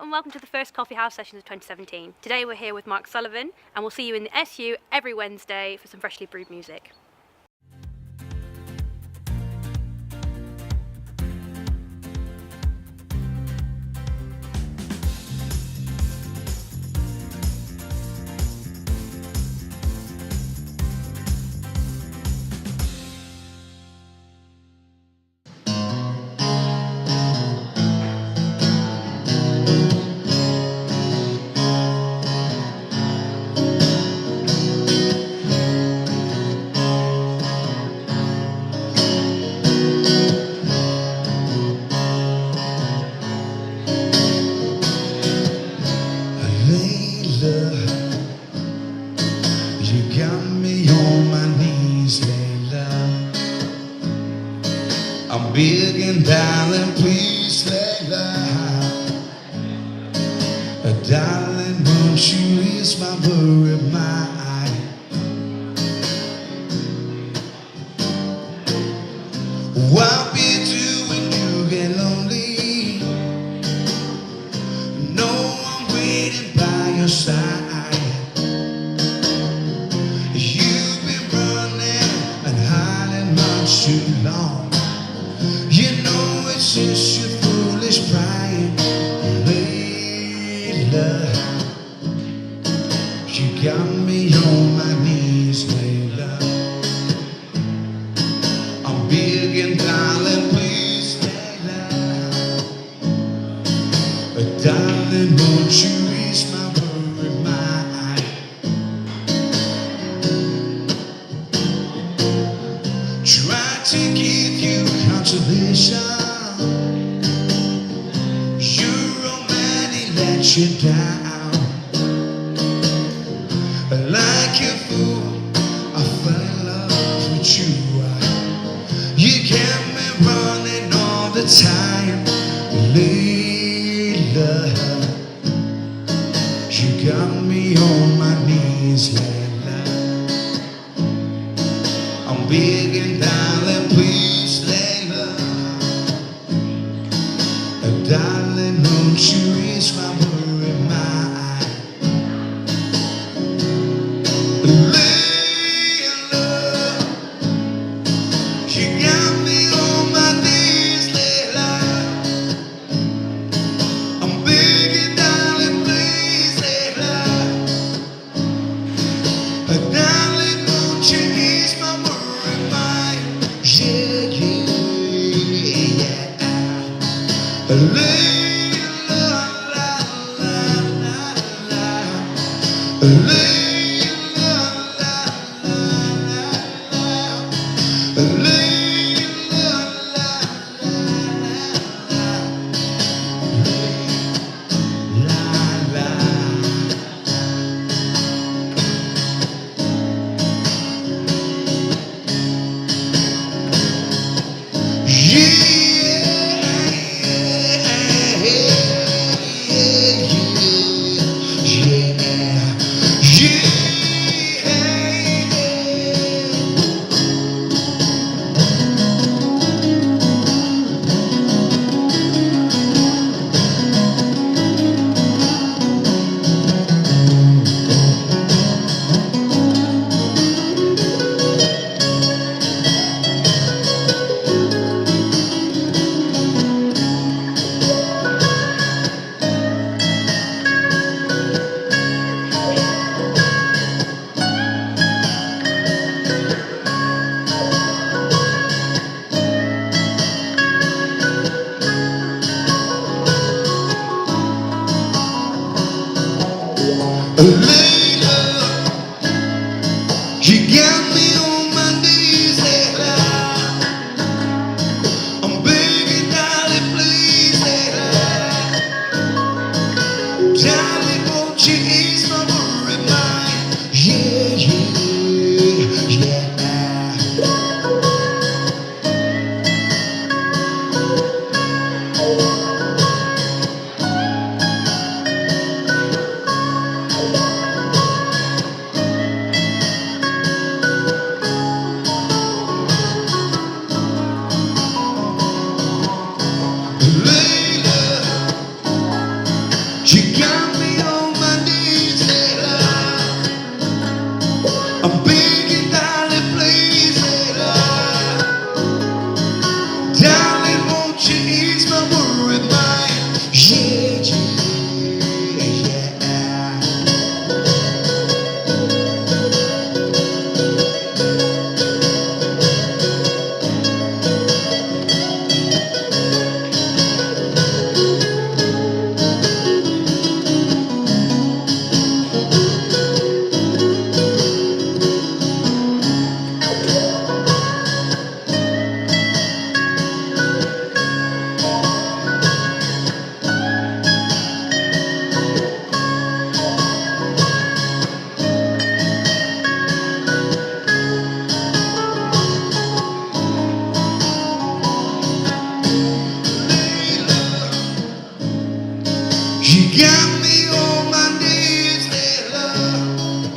and welcome to the first Coffee House sessions of 2017. Today we're here with Mark Sullivan, and we'll see you in the SU every Wednesday for some freshly brewed music. You got me on my knees, Layla. I'm begging, darling, please, Layla. Darling, won't you ease my worried mind? What we do when you get lonely? No one waiting by your side. Too long, you know it's just your foolish pride, Layla. You got me on my knees, Layla. I'm begging, darling, please, Layla. Darling, won't you ease my worried mind? Try to give you consolation. Your romantic let you down. Like a fool, I fell in love with you. You kept me running all the time, Layla. You got me on my knees, Layla. I'm begging, darling, please, Layla. Darling, won't you ease my worried mind? Layla, you got me on my knees, Layla. I'm begging, darling, please, Layla. Darling, won't you ease my worried mind? Yeah, yeah, yeah. Layla, la, la, la, la. Layla, la, la, la, la. Layla, la, la, la, la. Layla, you got me on my knees, Layla. I'm begging, darling, please, Layla. Darling, won't you ease my worried mind? Yeah, yeah, yeah. You got me on my knees, Lord. I'm begging, darling, please, Lord. Darling, won't you ease my worried mind? Yeah, yeah, yeah. You got me on my knees, Lord.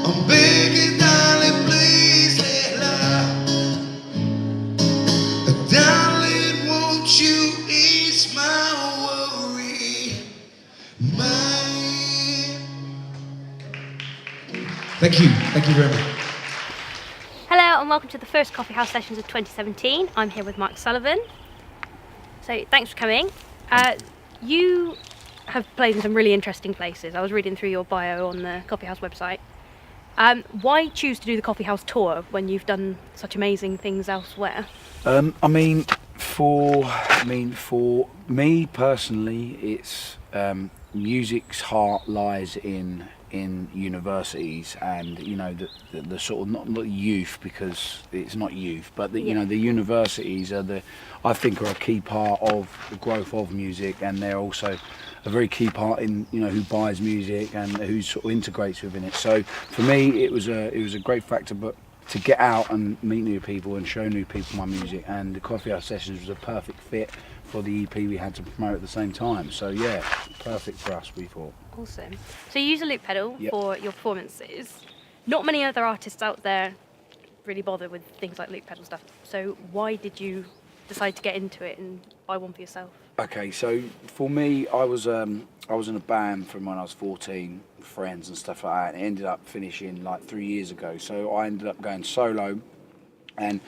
I'm begging, darling, please, Lord. Darling, won't you ease my worry, mind? Thank you very much. Hello and welcome to the first Coffee House Sessions of 2017. I'm here with Mark Sullivan. So thanks for coming. You have played in some really interesting places. I was reading through your bio on the Coffee House website. Why choose to do the Coffee House tour when you've done such amazing things elsewhere? For me personally, it's music's heart lies in universities, and you know the sort of not youth, because it's not youth, but you know, the universities are I think are a key part of the growth of music, and they're also a very key part in, you know, who buys music and who sort of integrates within it. So for me, it was a great factor, but to get out and meet new people and show new people my music, and the Coffee House Sessions was a perfect fit for the EP we had to promote at the same time. So yeah, perfect for us, we thought. Awesome. So you use a loop pedal for your performances. Not many other artists out there really bother with things like loop pedal stuff. So why did you decide to get into it and buy one for yourself? Okay, so for me, I was in a band from when I was 14, friends and stuff like that, and it ended up finishing like 3 years ago. So I ended up going solo, and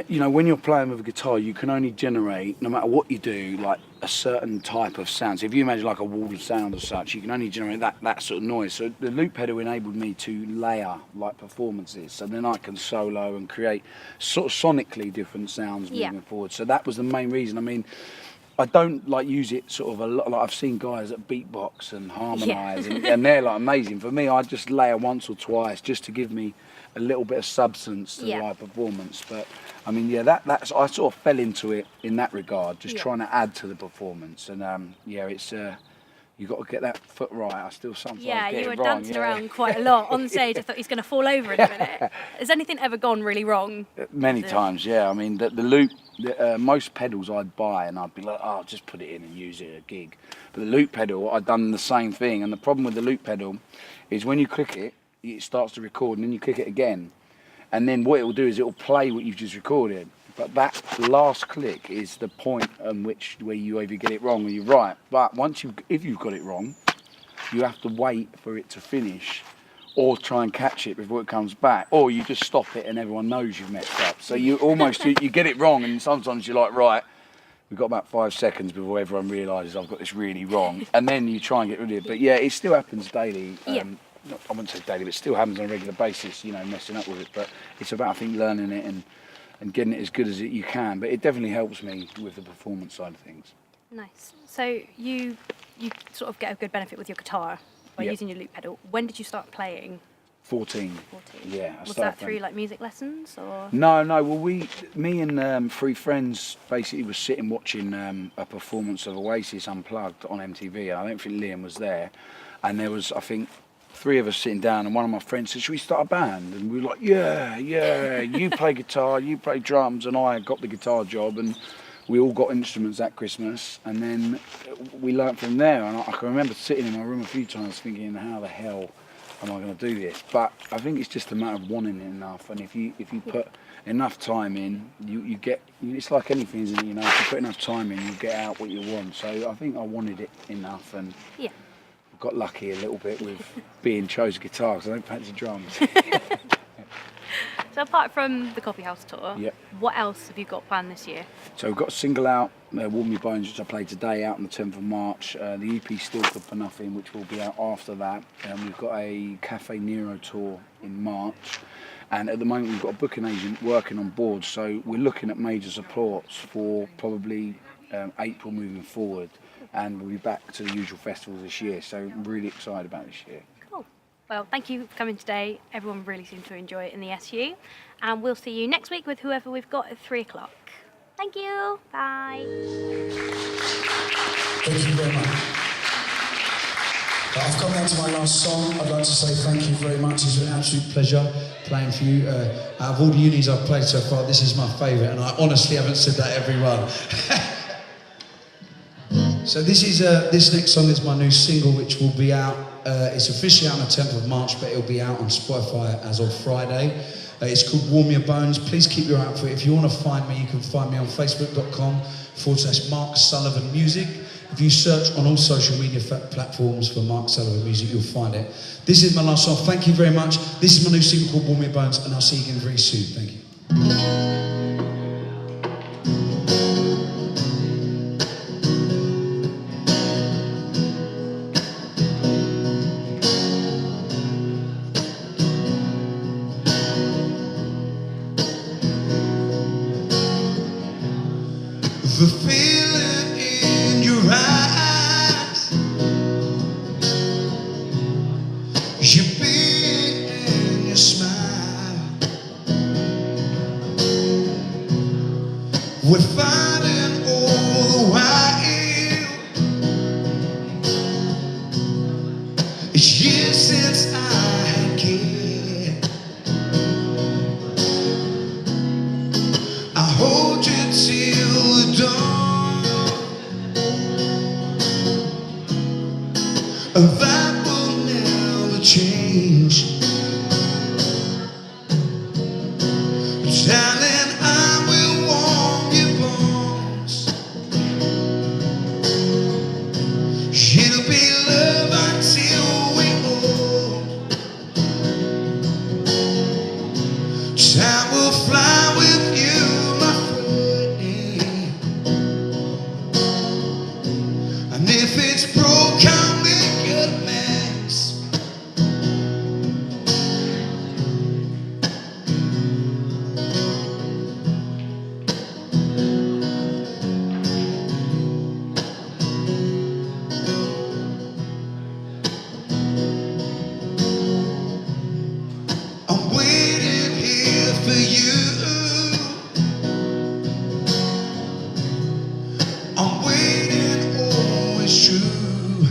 you know, when you're playing with a guitar, you can only generate, no matter what you do, like a certain type of sound. So if you imagine like a wall of sound or such, you can only generate that sort of noise. So the loop pedal enabled me to layer like performances, so then I can solo and create sort of sonically different sounds moving forward. So that was the main reason. I mean, I don't like use it sort of a lot. Like I've seen guys that beatbox and harmonise, and they're like amazing. For me, I just layer once or twice just to give me a little bit of substance to the live performance. But I mean, that's I sort of fell into it in that regard, just trying to add to the performance. And it's you got to get that foot right. I still sometimes get you were it wrong. dancing around quite a lot on stage. I thought he's going to fall over in a minute. Has anything ever gone really wrong? Many times, yeah. I mean, the loop, most pedals I'd buy and I'd be like, oh, just put it in and use it at a gig. But the loop pedal, I'd done the same thing. And the problem with the loop pedal is when you click it, it starts to record, and then you click it again. And then what it will do is it will play what you've just recorded. But that last click is the point where you either get it wrong or you're right. But if you've got it wrong, you have to wait for it to finish, or try and catch it before it comes back, or you just stop it and everyone knows you've messed up. So you almost you get it wrong, and sometimes you're like, right, we've got about 5 seconds before everyone realises I've got this really wrong, and then you try and get rid of it. But yeah, it still happens daily. I wouldn't say daily, but it still happens on a regular basis, you know, messing up with it. But it's about, I think, learning it and getting it as good as you can. But it definitely helps me with the performance side of things. Nice. So you sort of get a good benefit with your guitar by using your loop pedal. When did you start playing? 14. 14. Yeah. Was that through like music lessons or? No. Well, me and 3 friends basically was sitting watching a performance of Oasis Unplugged on MTV. I don't think Liam was there, and there was, I think, 3 of us sitting down, and one of my friends said, should we start a band? And we were like, yeah, you play guitar, you play drums, and I got the guitar job, and we all got instruments that Christmas, and then we learnt from there. And I can remember sitting in my room a few times thinking, how the hell am I going to do this? But I think it's just a matter of wanting it enough. And if you put enough time in, you get. It's like anything, isn't it? You know, if you put enough time in, you get out what you want. So I think I wanted it enough, and Yeah. got lucky a little bit with being chosen guitar because I don't fancy drums. So apart from the Coffee House tour, Yep. what else have you got planned this year? So we've got a single out, Warm Your Bones, which I played today, out on the 10th of March. The EP Still Good For Nothing, which will be out after that. And we've got a Cafe Nero tour in March. And at the moment we've got a booking agent working on board, so we're looking at major supports for probably April moving forward. And we'll be back to the usual festivals this year, so I'm really excited about this year. Cool. Well, thank you for coming today. Everyone really seemed to enjoy it in the SU. And we'll see you next week with whoever we've got at 3 o'clock. Thank you. Bye. Thank you very much. I've come down to my last song. I'd like to say thank you very much. It's an absolute pleasure playing for you. Out of all the unis I've played so far, this is my favourite, and I honestly haven't said that every one. So this next song is my new single, which will be out. It's officially out on the 10th of March, but it'll be out on Spotify as of Friday. It's called Warm Your Bones. Please keep your eye out for it. If you want to find me, you can find me on facebook.com/Mark Sullivan Music. If you search on all social media platforms for Mark Sullivan Music, you'll find it. This is my last song. Thank you very much. This is my new single called Warm Your Bones, and I'll see you again very soon. Thank you. The feeling in your eyes, your beat and your smile. We're fighting all the while. It's years since I had cared. I hold you till the dawn, and that will never change. Darling, I will warm your bones. It'll be love until we're old. Time will fly with you, my friend. And if it's broke, I'll make a mess. I'm waiting here for you. I'm waiting, always true.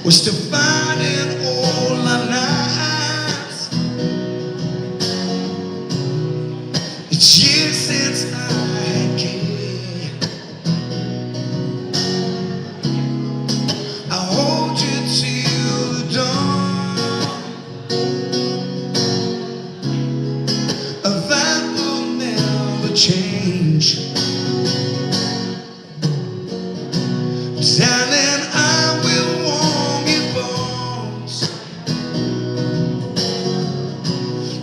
We're still fighting all our nights. It's years since I had cared. I hold you till the dawn, and that will never change. Darling, I will warm your bones.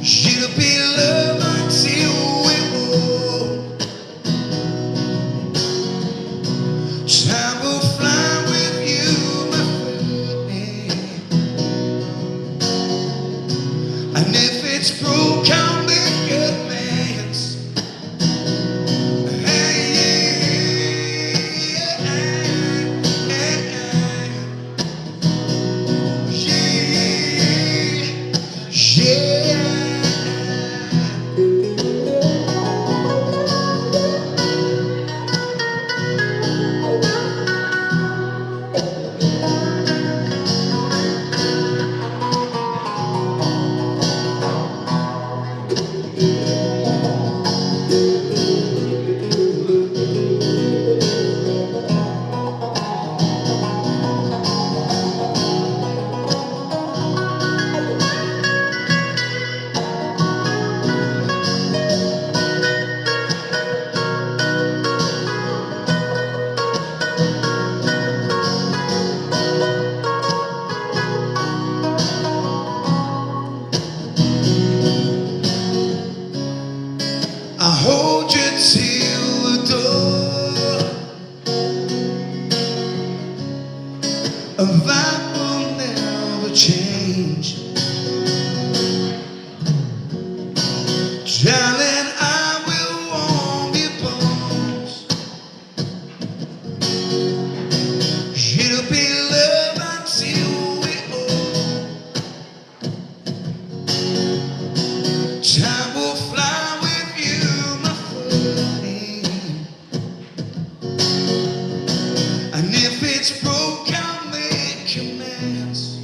It'll be love until we're old. Time will fly with you, my friend. And if it's broke, I'll make amends. Hey, yeah, yeah, yeah. that will never change. Darling, I will warm your bones. It'll be love until we're old. Time will fly with you, my honey. And if it's broke, I'll make amends.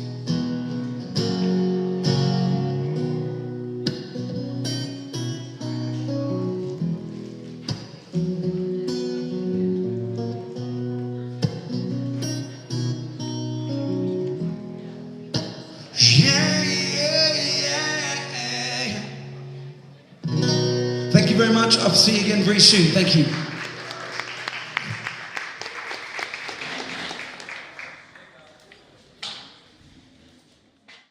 Yeah, yeah, yeah. Thank you very much. I'll see you again very soon. Thank you.